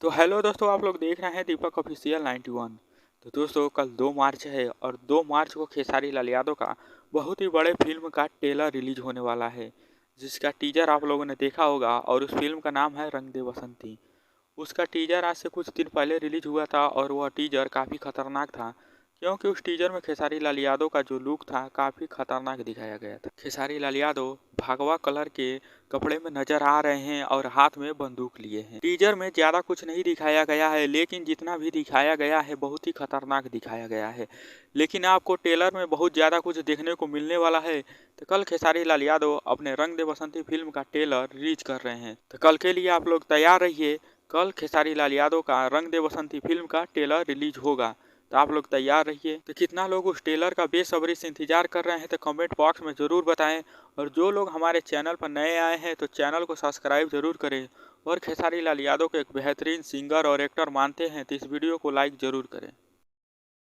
तो हेलो दोस्तों, आप लोग देख रहे हैं दीपक ऑफिशियल 91। तो दोस्तों कल 2 मार्च है और 2 मार्च को खेसारी लाल यादव का बहुत ही बड़े फिल्म का ट्रेलर रिलीज होने वाला है, जिसका टीजर आप लोगों ने देखा होगा और उस फिल्म का नाम है रंग दे बसंती। उसका टीजर आज से कुछ दिन पहले रिलीज हुआ था और वह टीजर काफ़ी खतरनाक था, क्योंकि उस टीजर में खेसारी लाल यादव का जो लुक था काफ़ी खतरनाक दिखाया गया था। खेसारी लाल यादव भगवा कलर के कपड़े में नजर आ रहे हैं और हाथ में बंदूक लिए हैं। टीजर में ज़्यादा कुछ नहीं दिखाया गया है, लेकिन जितना भी दिखाया गया है बहुत ही खतरनाक दिखाया गया है। लेकिन आपको ट्रेलर में बहुत ज़्यादा कुछ देखने को मिलने वाला है। तो कल खेसारी लाल यादव अपने रंग दे बसंती फिल्म का ट्रेलर रिलीज कर रहे हैं, तो कल के लिए आप लोग तैयार रहिए। कल खेसारी लाल यादव का रंग दे बसंती फिल्म का ट्रेलर रिलीज होगा, तो आप लोग तैयार रहिए। तो कितना लोग उस ट्रेलर का बेसब्री से इंतजार कर रहे हैं तो कमेंट बॉक्स में ज़रूर बताएं। और जो लोग हमारे चैनल पर नए आए हैं तो चैनल को सब्सक्राइब जरूर करें। और खेसारी लाल यादव को एक बेहतरीन सिंगर और एक्टर मानते हैं तो इस वीडियो को लाइक ज़रूर करें।